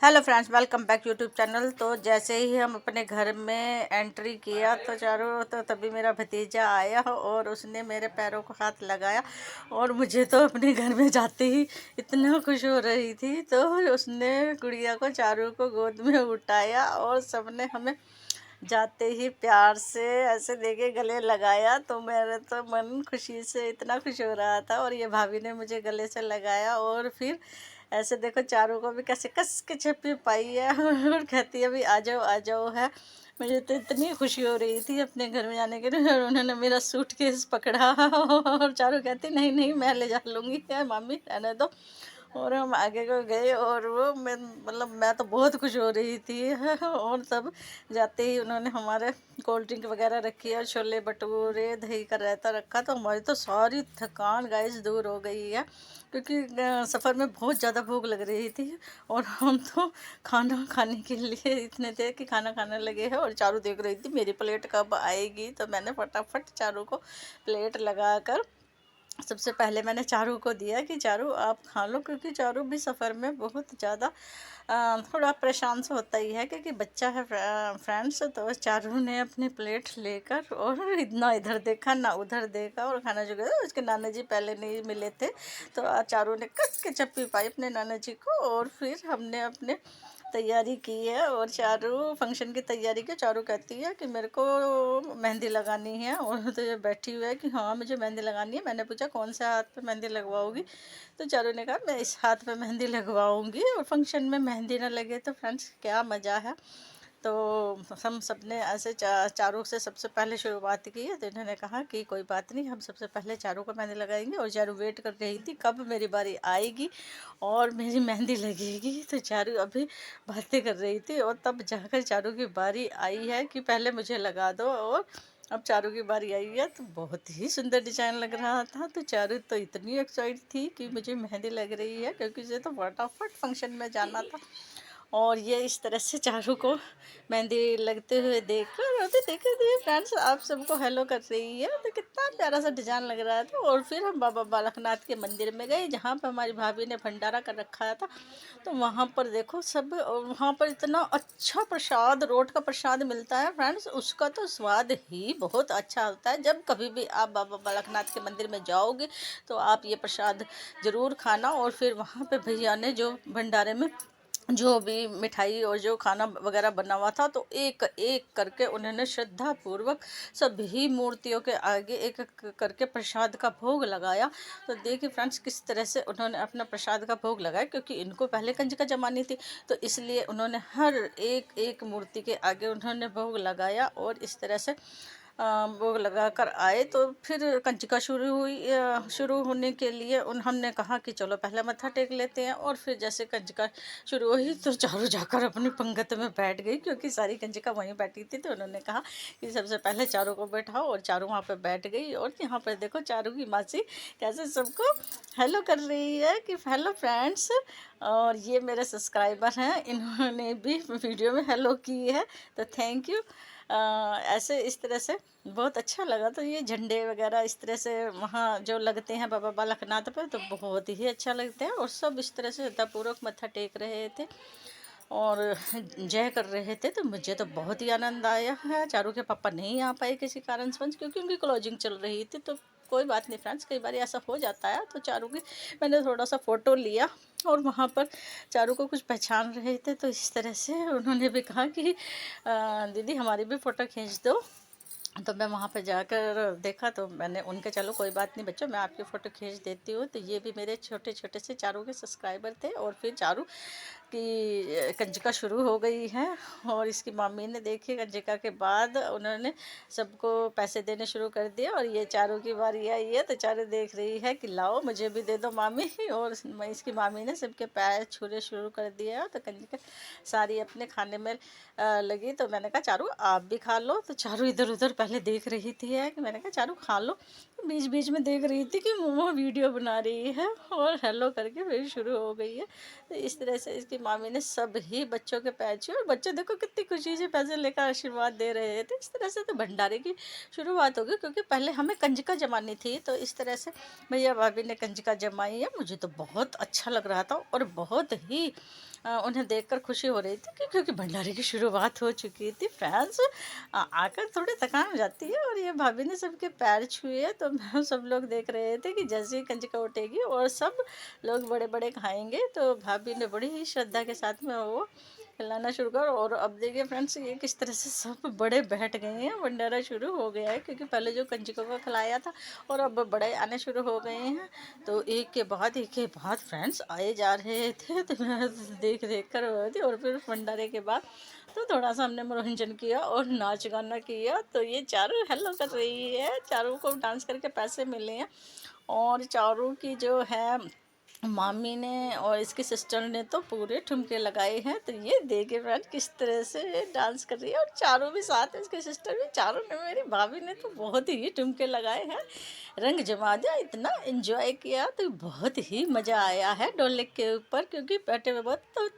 Hello friends, welcome back YouTube channel. तो जैसे ही हम अपने घर में एंट्री किया तो चारों तो तभी मेरा भतीजा आया और उसने मेरे पैरों को हाथ लगाया और मुझे तो अपने घर में जाते ही इतना खुश हो रही थी। तो उसने गुड़िया को चारों को गोद में उठाया और सबने हमें जाते ही प्यार से ऐसे देके गले लगाया। तो मेरा तो मन खुशी से इतना खुश हो रहा था और ये भाभी ने मुझे गले से लगाया और फिर ऐसे देखो चारों को भी कैसे कस के चप्पी पाई है और कहती है अभी आ जाओ है। मुझे तो इतनी खुशी हो रही थी अपने घर में जाने के लिए और उन्होंने मेरा सूटकेस पकड़ा और चारों कहती नहीं नहीं मैं ले जा लूँगी, है मामी रहने दो। और हम आगे को गए और वो मैं तो बहुत खुश हो रही थी और तब जाते ही उन्होंने हमारे कोल्ड ड्रिंक वगैरह रखी और छोले भटूरे दही का रायता रखा। तो हमारी तो सारी थकान गाइस दूर हो गई है क्योंकि सफ़र में बहुत ज़्यादा भूख लग रही थी और हम तो खाना खाने के लिए इतने थे कि खाना खाने लगे हैं। और चारू देख रही थी मेरी प्लेट कब आएगी, तो मैंने फटाफट चारू को प्लेट लगा कर सबसे पहले मैंने चारू को दिया कि चारू आप खा लो, क्योंकि चारू भी सफ़र में बहुत ज़्यादा थोड़ा परेशान सा होता ही है क्योंकि बच्चा है फ्रेंड्स। तो चारू ने अपनी प्लेट लेकर और ना इधर देखा ना उधर देखा और खाना जो गया। उसके नाना जी पहले नहीं मिले थे तो चारू ने कस के चप्पी पाई अपने नाना जी को और फिर हमने अपने तैयारी की है। और चारू फंक्शन की तैयारी की। चारू कहती है कि मेरे को मेहंदी लगानी है और तो ये बैठी हुई है कि हाँ मुझे मेहंदी लगानी है। मैंने पूछा कौन से हाथ पे मेहंदी लगवाओगी, तो चारू ने कहा मैं इस हाथ पे मेहंदी लगवाऊंगी। और फंक्शन में मेहंदी ना लगे तो फ्रेंड्स क्या मज़ा है। तो हम सब ने ऐसे चारों से सबसे पहले शुरुआत की है। तो इन्होंने कहा कि कोई बात नहीं, हम सबसे पहले चारों को मेहंदी लगाएंगे। और चारू वेट कर रही थी कब मेरी बारी आएगी और मेरी मेहंदी लगेगी। तो चारू अभी बातें कर रही थी और तब जाकर चारू की बारी आई है कि पहले मुझे लगा दो। और अब चारू की बारी आई है तो बहुत ही सुंदर डिजाइन लग रहा था। तो चारू तो इतनी एक्साइट थी कि मुझे मेहंदी लग रही है क्योंकि उसे तो फटाफट फंक्शन में जाना था। और ये इस तरह से चारू को मेहंदी लगते हुए देखकर और तो देखे थे फ्रेंड्स आप सबको हेलो कर रही है। तो कितना प्यारा सा डिजाइन लग रहा था। और फिर हम बाबा बालकनाथ के मंदिर में गए जहाँ पर हमारी भाभी ने भंडारा कर रखा था। तो वहाँ पर देखो सब, और वहाँ पर इतना अच्छा प्रसाद, रोट का प्रसाद मिलता है फ्रेंड्स। उसका तो स्वाद ही बहुत अच्छा होता है। जब कभी भी आप बाबा बालकनाथ के मंदिर में जाओगे तो आप ये प्रसाद ज़रूर खाना। और फिर वहाँ पे भैया ने जो भंडारे में जो भी मिठाई और जो खाना वगैरह बना हुआ था तो एक एक करके उन्होंने श्रद्धा पूर्वक सभी मूर्तियों के आगे एक एक करके प्रसाद का भोग लगाया। तो देखिए फ्रेंड्स किस तरह से उन्होंने अपना प्रसाद का भोग लगाया, क्योंकि इनको पहले कंजका जमानी थी तो इसलिए उन्होंने हर एक एक मूर्ति के आगे उन्होंने भोग लगाया। और इस तरह से भोग लगा कर आए। तो फिर कंजका शुरू हुई। शुरू होने के लिए उन्होंने कहा कि चलो पहले मत्था टेक लेते हैं। और फिर जैसे कंजका शुरू हुई तो चारों जाकर अपनी पंगत में बैठ गई, क्योंकि सारी कंजका वहीं बैठी थी। तो उन्होंने कहा कि सबसे पहले चारों को बैठाओ और चारों वहाँ पे बैठ गई। और यहाँ पर देखो चारों की मासी कैसे सबको हेलो कर रही है कि हेलो फ्रेंड्स। और ये मेरे सब्सक्राइबर हैं, इन्होंने भी वीडियो में हेलो की है तो थैंक यू। ऐसे इस तरह से बहुत अच्छा लगा। तो ये झंडे वगैरह इस तरह से वहाँ जो लगते हैं बाबा बालकनाथ पर तो बहुत ही अच्छा लगता है। और सब इस तरह से श्रद्धापूर्वक मत्था टेक रहे थे और जय कर रहे थे। तो मुझे तो बहुत ही आनंद आया है। चारू के पापा नहीं आ पाए किसी कारण से क्योंकि उनकी क्लोजिंग चल रही थी। तो कोई बात नहीं फ्रेंड्स, कई बार ऐसा हो जाता है। तो चारू की मैंने थोड़ा सा फ़ोटो लिया और वहाँ पर चारू को कुछ पहचान रहे थे तो इस तरह से उन्होंने भी कहा कि दीदी हमारी भी फ़ोटो खींच दो। तो मैं वहाँ पे जाकर देखा तो मैंने उनके चलो कोई बात नहीं बच्चों मैं आपकी फ़ोटो खींच देती हूँ। तो ये भी मेरे छोटे छोटे से चारू के सब्सक्राइबर थे। और फिर चारू की कंजका शुरू हो गई है और इसकी मम्मी ने देखी कंजका के बाद उन्होंने सबको पैसे देने शुरू कर दिए। और ये चारू की बारी आई है तो चारू देख रही है कि लाओ मुझे भी दे दो मामी। और इसकी मामी ने सबके पैर छूने शुरू कर दिए तो कंजका सारी अपने खाने में लगी। तो मैंने कहा चारू आप भी खा लो। तो चारू इधर उधर पहले देख रही थी है कि मैंने कहा चारू खा लो। तो बीच बीच में देख रही थी कि मोमो वीडियो बना रही है और हेलो करके फिर शुरू हो गई है। तो इस तरह से इसकी मामी ने सब ही बच्चों के पैर छुए और बच्चे देखो कितनी खुशी से पैसे लेकर आशीर्वाद दे रहे थे। इस तरह से तो भंडारे की शुरुआत होगी, क्योंकि पहले हमें कंजका जमानी थी। तो इस तरह से भैया भाभी ने कंजका जमाई है। मुझे तो बहुत अच्छा लग रहा था और बहुत ही उन्हें देखकर खुशी हो रही थी क्योंकि भंडारे की शुरुआत हो चुकी थी। फ्रेंड्स, आकर थोड़ी थकान हो जाती है और ये भाभी ने सबके पैर छुए तो सब लोग देख रहे थे कि जैसे ही कंजका उठेगी और सब लोग बड़े बड़े खाएंगे, तो भाभी ने बड़ी ही श्रद्धा के साथ में वो खिलाना शुरू कर। और अब देखिए फ्रेंड्स, ये किस तरह से सब बड़े बैठ गए हैं, भंडारा शुरू हो गया है क्योंकि पहले जो कंजकों को खिलाया था और अब बड़े आने शुरू हो गए हैं। तो एक के बाद फ्रेंड्स आए जा रहे थे, तो मैं देख देख कर हो रही थी। और फिर भंडारे के बाद तो थोड़ा सा हमने मनोरंजन किया और नाच गाना किया। तो ये चारों हेलो कर रही है, चारों को डांस करके पैसे मिले हैं। और चारों की जो है मामी ने और इसकी सिस्टर ने तो पूरे ठुमके लगाए हैं। तो ये देखिए फ्रेंड किस तरह से डांस कर रही है, और चारों भी साथ हैं, इसके सिस्टर भी, चारों ने, मेरी भाभी ने तो बहुत ही ठुमके लगाए हैं, रंग जमा दिया, इतना एंजॉय किया। तो बहुत ही मज़ा आया है ढोलक के ऊपर क्योंकि बैठे हुए बहुत तो